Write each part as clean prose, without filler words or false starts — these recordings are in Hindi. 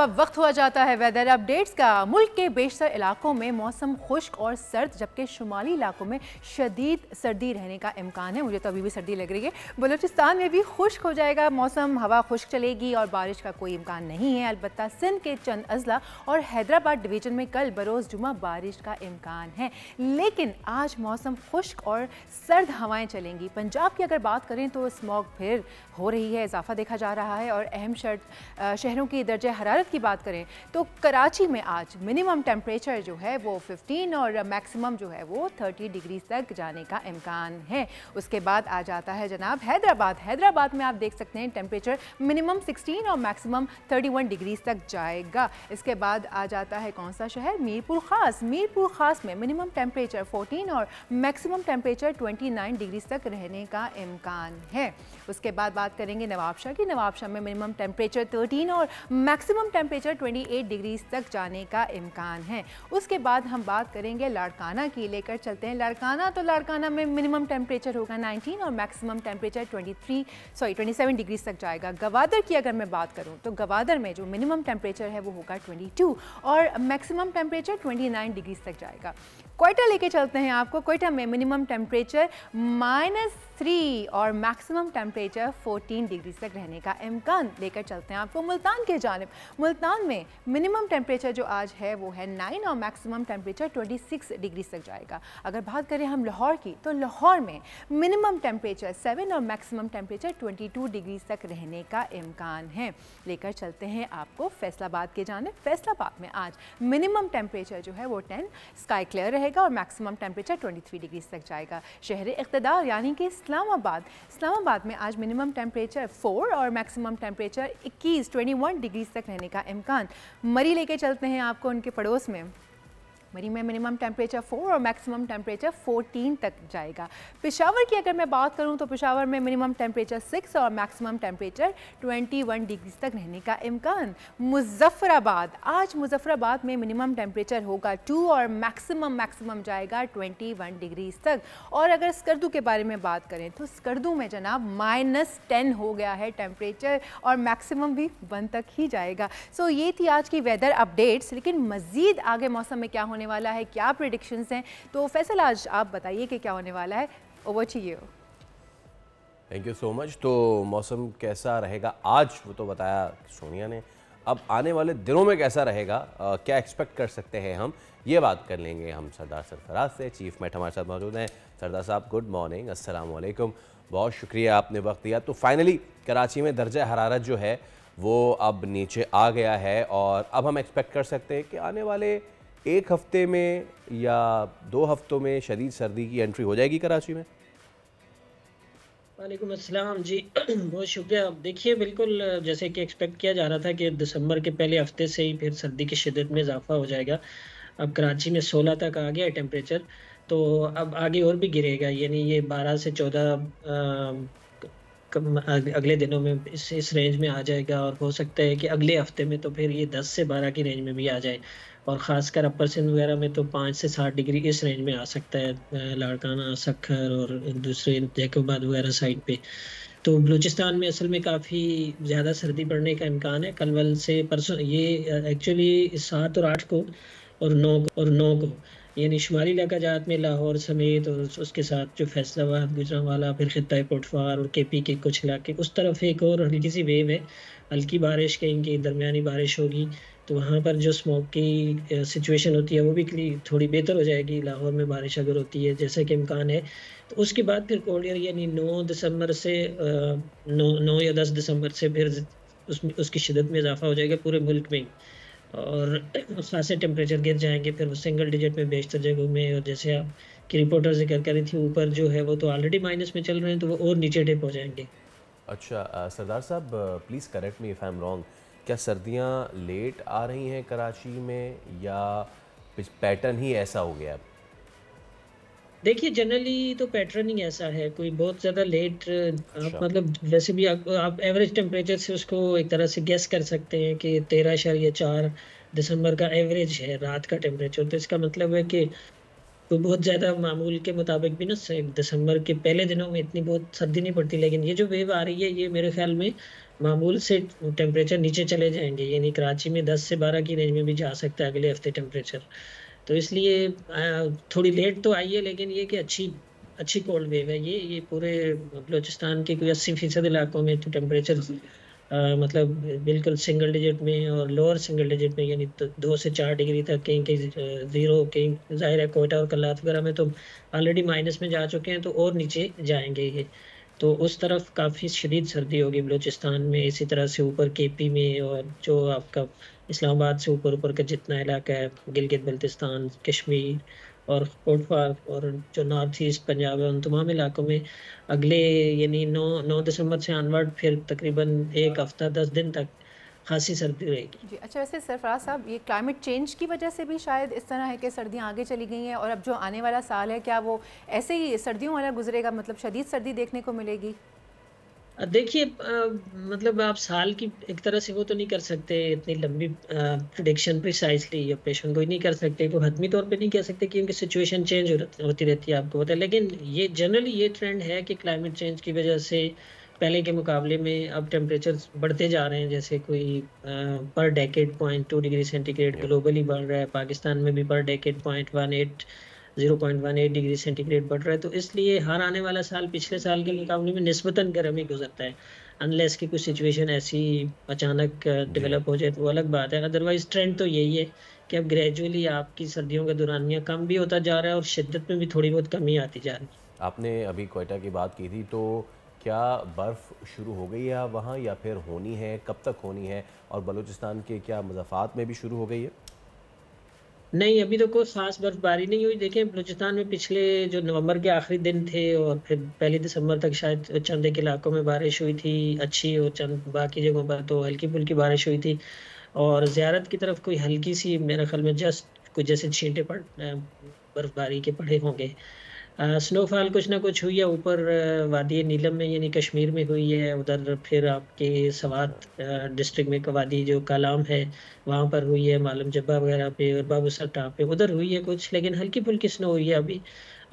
वक्त हुआ जाता है वेदर अपडेट्स का। मुल्क के बेशतर इलाकों में मौसम खुश्क और सर्द, जबकि शुमाली इलाकों में शदीद सर्दी रहने का इम्कान है। मुझे तो अभी भी सर्दी लग रही है। बलूचिस्तान में भी खुश्क हो जाएगा मौसम, हवा खुश्क चलेगी और बारिश का कोई इम्कान नहीं है। अलबत्ता सिंध के चंद अजला और हैदराबाद डिवीज़न में कल बरोज़ जुमा बारिश का इम्कान है, लेकिन आज मौसम खुश्क और सर्द हवाएँ चलेंगी। पंजाब की अगर बात करें तो स्मॉग फिर हो रही है, इजाफा देखा जा रहा है। और अहम शहरों की दर्जे हरारत की बात करें तो कराची में आज मिनिमम टेम्परेचर जो है वो 15 और मैक्सिमम जो है वो 30 डिग्री तक जाने का इम्कान है। उसके बाद आ जाता है जनाब हैदराबाद में आप देख सकते हैं टेम्परेचर मिनिमम 16 और मैक्सिमम 31 डिग्री तक जाएगा। इसके बाद आ जाता है कौन सा शहर, मीरपुर खास में मिनिमम टेम्परेचर 14 और मैक्सिमम टेम्परेचर 29 डिग्री तक रहने का इम्कान है। उसके बाद बात करेंगे नवाबशाह में मिनिमम टेम्परेचर 13 और मैक्सिमम टेम्परेचर 28 डिग्री तक जाने का इम्कान है। उसके बाद हम बात करेंगे लाड़काना की, लेकर चलते हैं लाड़काना में मिनिमम टेम्परेचर होगा 19 और मैक्सिमम टेम्परेचर 27 डिग्री तक जाएगा। गवादर की अगर मैं बात करूं तो गवादर में जो मिनिमम टेम्परेचर है वो होगा 22 और मैक्सिमम टेम्परेचर 29 डिग्री तक जाएगा। क्वेटा लेके चलते हैं आपको। क्वेटा में मिनिमम टेम्परेचर -3 और मैक्सिमम टेम्परेचर 14 डिग्री तक रहने का इम्कान। लेकर चलते हैं आपको मुल्तान के जानिब। मुल्तान में मिनिमम टेम्परेचर जो आज है वो है 9 और मैक्सिमम टेम्परेचर 26 डिग्री तक जाएगा। अगर बात करें हम लाहौर की तो लाहौर में मिनिमम टेम्परेचर 7 और मैक्सिमम टेम्परेचर 22 डिग्री तक रहने का इम्कान है। लेकर चलते हैं आपको फैसलाबाद के जानिब। फैसलाबाद में आज मिनिमम टेम्परेचर जो है वो 10, स्काई क्लियर रहेगा और मैक्सिमम टेम्परेचर 23 डिग्री तक जाएगा। शहर इक़्तिदार यानी कि इस्लामाबाद में आज मिनिमम टेम्परेचर 4 और मैक्सिमम टेम्परेचर 21 डिग्री तक रहने का इम्कान। मरी लेके चलते हैं आपको उनके पड़ोस में। मरी में मिनिमम टेम्परेचर 4 और मैक्सिमम टेम्परेचर 14 तक जाएगा। पेशावर की अगर मैं बात करूं तो पेशावर में मिनिमम टेम्परेचर 6 और मैक्सिमम टेम्परेचर 21 डिग्री तक रहने का इम्कान। आज मुजफ्फराबाद में मिनिमम टेम्परेचर होगा 2 और मैक्सिमम जाएगा 21 डिग्री तक। और अगर स्कर्दू के बारे में बात करें तो स्कर्दू में जनाब -10 हो गया है टेम्परेचर और मैक्सिमम भी 1 तक ही जाएगा। सो ये थी आज की वेदर अपडेट्स, लेकिन मज़ीद आगे मौसम में क्या होने वाला है, क्या प्रेडिक्शंस हैं, तो फैसल आज आप बताइए कि क्या होने वाला है। Over to you. Thank you so much. तो मौसम कैसा रहेगा आज वो तो बताया सोनिया ने, अब आने वाले दिनों में कैसा रहेगा, क्या एक्सपेक्ट कर सकते हैं हम, ये बात कर लेंगे हम सरदार सरफराज से। चीफ मेट हमारे साथ मौजूद हैं। सरदार साहब गुड मॉर्निंग, अस्सलाम वालेकुम, बहुत शुक्रिया आपने वक्त दिया। तो फाइनली कराची में दर्जा हरारत जो है वो अब नीचे आ गया है और अब हम एक्सपेक्ट कर सकते हैं कि आने वाले एक हफ्ते में या 2 हफ्तों में शदीद सर्दी की एंट्री हो जाएगी कराची में। वालेकुम अस्सलाम जी, बहुत शुक्रिया। देखिए बिल्कुल जैसे कि एक्सपेक्ट किया जा रहा था कि दिसंबर के पहले हफ्ते से ही फिर सर्दी की शिद्दत में इजाफा हो जाएगा। अब कराची में 16 तक आ गया है टेम्परेचर, तो अब आगे और भी गिरेगा, यानी ये 12 से 14 अगले दिनों में इस रेंज में आ जाएगा। और हो सकता है कि अगले हफ्ते में तो फिर ये 10 से 12 की रेंज में भी आ जाए। और ख़ासकर अपर सिंध वगैरह में तो 5 से 7 डिग्री इस रेंज में आ सकता है, लाड़काना, सखर और दूसरे जैकोबाद वगैरह साइड पे। तो बलूचिस्तान में असल में काफ़ी ज़्यादा सर्दी पड़ने का इम्कान है। कल से परसों ये एक्चुअली 7 और 8 को और 9 को यानी शुमाली इलाका जात में लाहौर समेत और उसके साथ जो फैसलाबाद, गुजरांवाला, फिर खित्ता पटवार और केपी के कुछ इलाके, उस तरफ एक और हल्की सी वेव है। हल्की बारिश कहीं की दरमियानी बारिश होगी तो वहाँ पर जो स्मोक की सिचुएशन होती है वो भी थोड़ी बेहतर हो जाएगी। लाहौर में बारिश अगर होती है जैसा कि इम्कान है तो उसके बाद फिर कोल्ड यानी 9 दिसंबर से 9 या 10 दिसंबर से फिर उसकी शिद्दत में इजाफा हो जाएगा पूरे मुल्क में और खासे टेम्परेचर गिर जाएंगे फिर सिंगल डिजिट में बेशतर जगहों में। और जैसे आप की रिपोर्टर जिक्र कर रही थी, ऊपर जो है वो तो ऑलरेडी माइनस में चल रहे हैं, तो वो और नीचे डिप हो जाएंगे। अच्छा सरदार साहब, please correct me if I am wrong, क्या सर्दियाँ लेट आ रही हैं कराची में या पैटर्न ही ऐसा हो गया? देखिए जनरली तो पैटर्न ही ऐसा है, कोई बहुत ज़्यादा लेट अच्छा। मतलब वैसे भी आप एवरेज टेम्परेचर से उसको एक तरह से गेस कर सकते हैं कि 13.4 दिसंबर का एवरेज है रात का टेम्परेचर। तो इसका मतलब है कि तो बहुत ज़्यादा मामूल के मुताबिक भी ना दिसंबर के पहले दिनों में इतनी बहुत सर्दी नहीं पड़ती, लेकिन ये जो वेव आ रही है ये मेरे ख्याल में मामूल से टेम्परेचर नीचे चले जाएंगे, यानी कराची में 10 से 12 की रेंज में भी जा सकता है अगले हफ्ते टेम्परेचर। तो इसलिए थोड़ी लेट तो आई है, लेकिन ये कि अच्छी अच्छी कोल्ड वेव है ये पूरे बलूचिस्तान के कोई 80% इलाकों में तो टेम्परेचर मतलब बिल्कुल सिंगल डिजिट में और लोअर सिंगल डिजिट में, यानी तो 2 से 4 डिग्री तक, कहीं कहीं 0, कहीं ज़ाहिर है कोयटा और कल्लात वगैरह में तो ऑलरेडी माइनस में जा चुके हैं, तो और नीचे जाएंगे ये। तो उस तरफ काफ़ी शदीद सर्दी होगी बलूचिस्तान में, इसी तरह से ऊपर केपी में, और जो आपका इस्लामाबाद से ऊपर ऊपर का जितना इलाका है, गिलगित बल्तिस्तान, कश्मीर और कोटफार और जो नॉर्थ ईस्ट पंजाब है, उन तमाम इलाकों में अगले यानी 9 दिसंबर से ऑनवर्ड फिर तकरीबन एक हफ्ता 10 दिन तक खासी सर्दी रहेगी। जी अच्छा, वैसे सरफराज साहब ये क्लाइमेट चेंज की वजह से भी शायद इस तरह है कि सर्दियाँ आगे चली गई हैं, और अब जो आने वाला साल है क्या वो ऐसे ही सर्दियों वाला गुजरेगा, मतलब शदीद सर्दी देखने को मिलेगी? देखिए मतलब आप साल की एक तरह से वो तो नहीं कर सकते, इतनी लंबी प्रिडिक्शन प्रिसाइजली या पेशेंट कोई नहीं कर सकते, को हतमी तौर पे नहीं कह सकते क्योंकि सिचुएशन चेंज होती रहती है, आपको पता है। लेकिन ये जनरली ये ट्रेंड है कि क्लाइमेट चेंज की वजह से पहले के मुकाबले में अब टेम्परेचर बढ़ते जा रहे हैं, जैसे कोई पर डेकेड 0.2 डिग्री सेंटीग्रेड ग्लोबली बढ़ रहा है, पाकिस्तान में भी पर डेकेड 0.18 डिग्री सेंटीग्रेड बढ़ रहा है। तो इसलिए हर आने वाला साल पिछले साल के मुकाबले में निस्बतन गर्म ही गुजरता है, अनलेस की कुछ सिचुएशन ऐसी अचानक डेवलप हो जाए तो वो अलग बात है। अदरवाइज ट्रेंड तो यही है कि अब ग्रेजुअली आपकी सर्दियों का दौरानिया कम भी होता जा रहा है और शिद्दत में भी थोड़ी बहुत कमी आती जा रही है। आपने अभी कोयटा की बात की थी, तो क्या बर्फ़ शुरू हो गई है वहाँ या फिर होनी है, कब तक होनी है, और बलूचिस्तान के क्या मुज़ाफ़ात में भी शुरू हो गई है? नहीं, अभी तो कोई ख़ास बर्फ़बारी नहीं हुई। देखें बलूचिस्तान में पिछले जो नवंबर के आखिरी दिन थे और फिर पहली दिसंबर तक शायद चंद एक इलाकों में बारिश हुई थी अच्छी, और चंद बाकी जगहों पर तो हल्की फुल्की बारिश हुई थी, और ज़ियारत की तरफ कोई हल्की सी मेरे ख्याल में जस्ट कुछ जैसे छींटे बर्फ़बारी के पड़े होंगे। स्नोफॉल कुछ ना कुछ हुई है ऊपर वादी नीलम में, यानी कश्मीर में हुई है, उधर फिर आपके सवात डिस्ट्रिक्ट में वादी जो कालाम है वहाँ पर हुई है, मालूम जब्बा वगैरह पे और बाबूसर टाप पे उधर हुई है कुछ, लेकिन हल्की फुल्की स्नो हुई है। अभी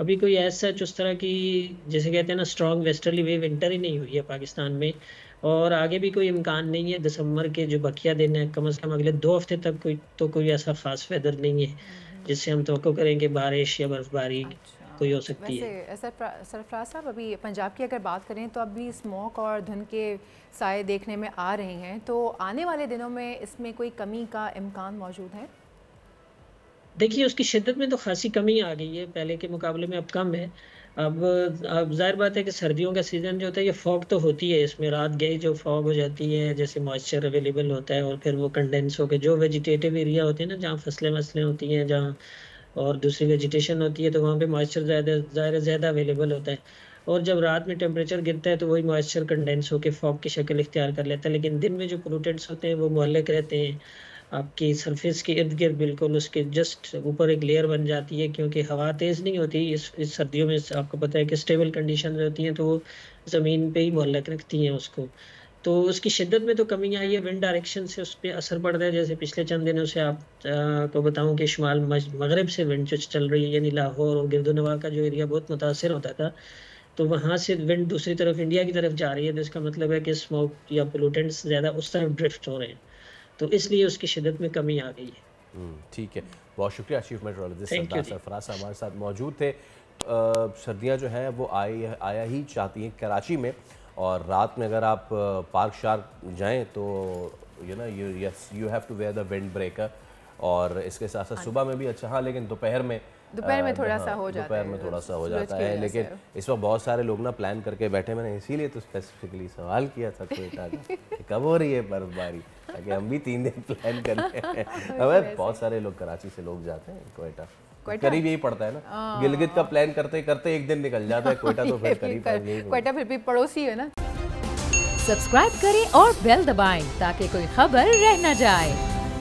अभी कोई ऐसा उस तरह की जैसे कहते हैं ना स्ट्रॉन्ग वेस्टर्ली वेव विंटर ही नहीं हुई है पाकिस्तान में, और आगे भी कोई इम्कान नहीं है। दिसंबर के जो बकिया दिन है कम से कम अगले 2 हफ्ते तक कोई ऐसा खास वेदर नहीं है जिससे हम तवक्को करें कि बारिश या बर्फबारी कोई हो सकती है। वैसे सरफराज साहब अभी पंजाब की अगर बात करें तो अभी स्मोक और धुंध के साए देखने में आ रहे हैं, तो आने वाले दिनों में इसमें कोई कमी का इम्कान मौजूद है? देखिए उसकी शिद्दत में तो खासी कमी आ गई है, पहले के मुकाबले में अब कम है। अब जाहिर बात है कि सर्दियों का सीज़न जो होता है ये फॉग तो होती है, इसमें रात गई जो फॉग हो जाती है, जैसे मॉइस्चर अवेलेबल होता है और फिर वो कंडेंस होकर जो वेजिटेटिव एरिया होते हैं ना जहाँ फसलें वसलें होती हैं जहाँ और दूसरी वेजिटेशन होती है, तो वहाँ पे मॉइस्चर ज़्यादा अवेलेबल होता है, और जब रात में टेम्परेचर गिरता है तो वही मॉइस्चर कंडेंस होकर फॉग की शक्ल इख्तियार कर लेता है। लेकिन दिन में जो पोल्यूटेंट्स होते हैं वो मुअल्लक रहते हैं आपकी सरफेस के इर्द गिर्द, बिल्कुल उसके जस्ट ऊपर एक लेयर बन जाती है, क्योंकि हवा तेज़ नहीं होती इस सर्दियों में, आपको पता है कि स्टेबल कंडीशन होती हैं तो वो ज़मीन पे ही मुअल्लक रखती हैं उसको। तो उसकी शिद्दत में तो कमी आई है, विंड डायरेक्शन से उस पर असर पड़ रहा है। जैसे पिछले चंद दिनों से को बताऊं कि शुमाल मगरब से विंड जो चल रही है, यानी लाहौर और गिरदोनवा का जो एरिया बहुत मुतासर होता था, तो वहाँ से विंड दूसरी तरफ इंडिया की तरफ जा रही है, तो इसका मतलब है कि स्मोक या पोल्यूटेंट्स ज़्यादा उस तरफ ड्रिफ्ट हो रहे हैं, तो इसलिए उसकी शिद्दत में कमी आ गई है। ठीक है, बहुत शुक्रिया चीफ मेट्रोलॉजिस्ट सरदार सरफराज साहब हमारे साथ मौजूद थे। सर्दियाँ जो हैं वो आया ही चाहती हैं कराची में, और रात में अगर आप पार्क शार्क जाएं तो you have to wear the windbreaker, और इसके साथ साथ सुबह में भी अच्छा, हाँ लेकिन दोपहर में थोड़ा सा हो जाता है, दोपहर में थोड़ा सा हो जाता है। लेकिन इस वक्त बहुत सारे लोग ना प्लान करके बैठे, मैंने इसीलिए तो स्पेसिफिकली सवाल किया था कोयटा का कब हो रही है बर्फबारी, ताकि हम भी 3 दिन प्लान कर लें। बहुत सारे लोग कराची से लोग जाते हैं कोयटा, करीब यही पड़ता है ना, गिलगित का प्लान करते करते एक दिन निकल जाता है, कोयटा तो फिर करीब कोयटा फिर भी पड़ोसी है ना। सब्सक्राइब करें और बेल दबाएं ताकि कोई खबर रह न जाए।